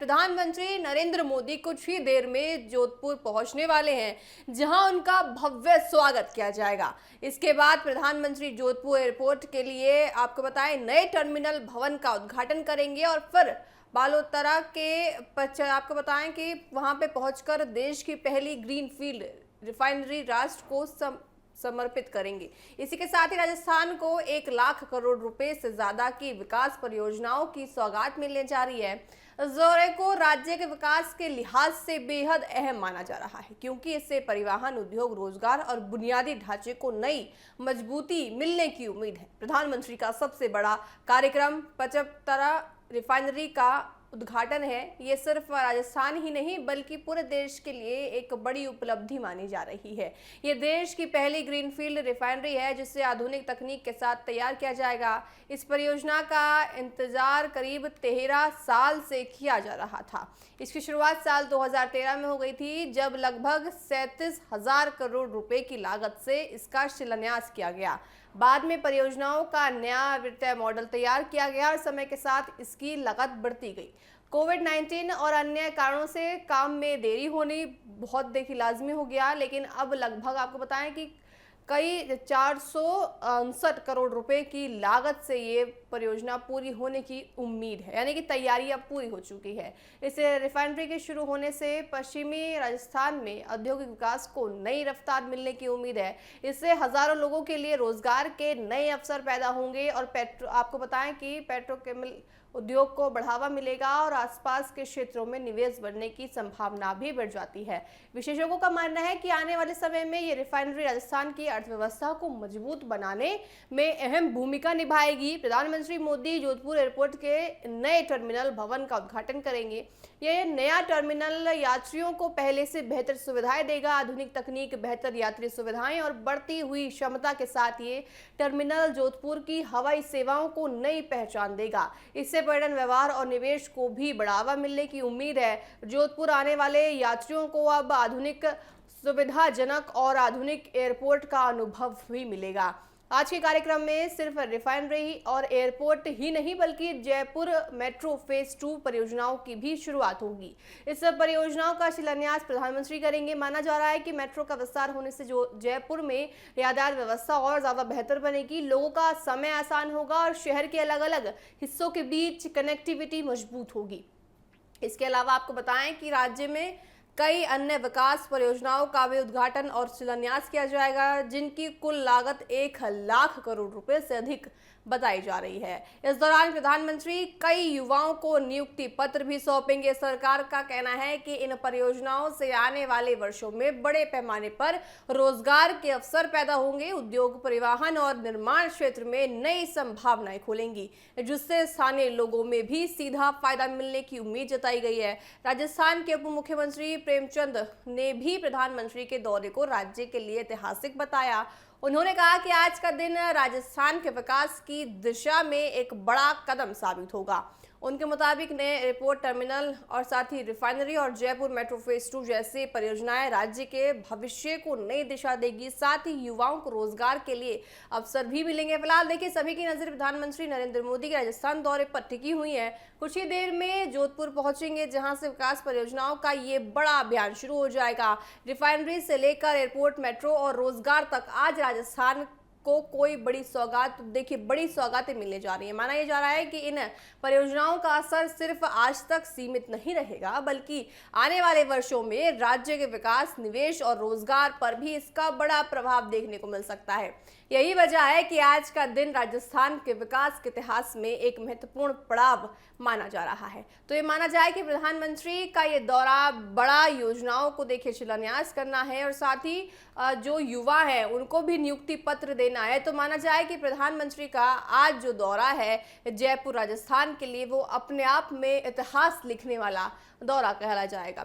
प्रधानमंत्री नरेंद्र मोदी कुछ ही देर में जोधपुर पहुंचने वाले हैं, जहां उनका भव्य स्वागत किया जाएगा। इसके बाद प्रधानमंत्री जोधपुर एयरपोर्ट के लिए आपको बताएं नए टर्मिनल भवन का उद्घाटन करेंगे और फिर बालोतरा के आपको बताएं कि वहां पे पहुंचकर देश की पहली ग्रीनफील्ड रिफाइनरी राष्ट्र को समर्पित करेंगे। इसी के साथ ही राजस्थान को 1 लाख करोड़ रुपए से ज्यादा की विकास परियोजनाओं की सौगात मिलने जा रही है। इस दौरे को राज्य के विकास के लिहाज से बेहद अहम माना जा रहा है, क्योंकि इससे परिवहन उद्योग, रोजगार और बुनियादी ढांचे को नई मजबूती मिलने की उम्मीद है। प्रधानमंत्री का सबसे बड़ा कार्यक्रम 75 रिफाइनरी का उद्घाटन है। ये सिर्फ राजस्थान ही नहीं बल्कि पूरे देश के लिए एक बड़ी उपलब्धि मानी जा रही है। ये देश की पहली ग्रीनफील्ड रिफाइनरी है जिसे आधुनिक तकनीक के साथ तैयार किया जाएगा। इस परियोजना का इंतजार करीब 13 साल से किया जा रहा था। इसकी शुरुआत साल 2013 में हो गई थी, जब लगभग 37,000 करोड़ रुपए की लागत से इसका शिलान्यास किया गया। बाद में परियोजनाओं का नया वित्तीय मॉडल तैयार किया गया और समय के साथ इसकी लागत बढ़ती गई। कोविड-19 और अन्य कारणों से काम में देरी होनी बहुत देखी लाजमी हो गया, लेकिन अब लगभग आपको बताएं कि कई 469 करोड़ रुपए की लागत से ये परियोजना पूरी होने की उम्मीद है, यानी कि तैयारी अब पूरी हो चुकी है। इस रिफाइनरी के शुरू होने से पश्चिमी राजस्थान में औद्योगिक विकास को नई रफ्तार मिलने की उम्मीद है। इससे हजारों लोगों के लिए रोजगार के नए अवसर पैदा होंगे और आपको बताएं कि पेट्रोकेमिकल उद्योग को बढ़ावा मिलेगा और आसपास के क्षेत्रों में निवेश बढ़ने की संभावना भी बढ़ जाती है। विशेषज्ञों का मानना है कि आने वाले समय में ये रिफाइनरी राजस्थान की अर्थव्यवस्था को मजबूत बनाने में अहम भूमिका निभाएगी। प्रधानमंत्री मोदी जोधपुर एयरपोर्ट के नए टर्मिनल भवन का उद्घाटन करेंगे। ये नया टर्मिनल यात्रियों को पहले से बेहतर सुविधाएं देगा। आधुनिक तकनीक, बेहतर यात्री सुविधाएं और बढ़ती हुई क्षमता के साथ ये टर्मिनल जोधपुर की हवाई सेवाओं को नई पहचान देगा। इससे पर्यटन, व्यवहार और निवेश को भी बढ़ावा मिलने की उम्मीद है। जोधपुर आने वाले यात्रियों को अब आधुनिक, सुविधाजनक और आधुनिक एयरपोर्ट का अनुभव भी मिलेगा। आज के कार्यक्रम में सिर्फ रिफाइनरी और एयरपोर्ट ही नहीं बल्कि जयपुर मेट्रो फेज 2 परियोजनाओं की भी शुरुआत होगी। इस परियोजनाओं का शिलान्यास प्रधानमंत्री करेंगे। माना जा रहा है कि मेट्रो का विस्तार होने से जो जयपुर में यातायात व्यवस्था और ज्यादा बेहतर बनेगी, लोगों का समय आसान होगा और शहर के अलग अलग हिस्सों के बीच कनेक्टिविटी मजबूत होगी। इसके अलावा आपको बताएं कि राज्य में कई अन्य विकास परियोजनाओं का भी उद्घाटन और शिलान्यास किया जाएगा, जिनकी कुल लागत 1 लाख करोड़ रुपए से अधिक बताई जा रही है। इस दौरान प्रधानमंत्री कई युवाओं को नियुक्ति पत्र भी सौंपेंगे। सरकार का कहना है कि इन परियोजनाओं से आने वाले वर्षों में बड़े पैमाने पर रोजगार के अवसर पैदा होंगे। उद्योग, परिवहन और निर्माण क्षेत्र में नई संभावनाएं खुलेंगी, जिससे स्थानीय लोगों में भी सीधा फायदा मिलने की उम्मीद जताई गई है। राजस्थान के उप मुख्यमंत्री प्रेमचंद ने भी प्रधानमंत्री के दौरे को राज्य के लिए ऐतिहासिक बताया। उन्होंने कहा कि आज का दिन राजस्थान के विकास की दिशा में एक बड़ा कदम साबित होगा। उनके मुताबिक नए एयरपोर्ट, टर्मिनल और साथ ही रिफाइनरी और जयपुर मेट्रो फेज 2 जैसी परियोजनाएं राज्य के भविष्य को नई दिशा देगी। साथ ही युवाओं को रोजगार के लिए अवसर भी मिलेंगे। फिलहाल देखिए, सभी की नजर प्रधानमंत्री नरेंद्र मोदी के राजस्थान दौरे पर टिकी हुई है। कुछ ही देर में जोधपुर पहुंचेंगे, जहां से विकास परियोजनाओं का ये बड़ा अभियान शुरू हो जाएगा। रिफाइनरी से लेकर एयरपोर्ट, मेट्रो और रोजगार तक आज राजस्थान को कोई बड़ी सौगात, देखिए बड़ी सौगातें मिलने जा रही है। माना यह जा रहा है कि इन परियोजनाओं का असर सिर्फ आज तक सीमित नहीं रहेगा, बल्कि आने वाले वर्षों में राज्य के विकास, निवेश और रोजगार पर भी इसका बड़ा प्रभाव देखने को मिल सकता है। यही वजह है कि आज का दिन राजस्थान के विकास के इतिहास में एक महत्वपूर्ण पड़ाव माना जा रहा है। तो ये माना जाए कि प्रधानमंत्री का ये दौरा बड़ा योजनाओं को देखिए शिलान्यास करना है और साथ ही जो युवा है उनको भी नियुक्ति पत्र देना है। तो माना जाए कि प्रधानमंत्री का आज जो दौरा है जयपुर राजस्थान के लिए, वो अपने आप में इतिहास लिखने वाला दौरा कहला जाएगा।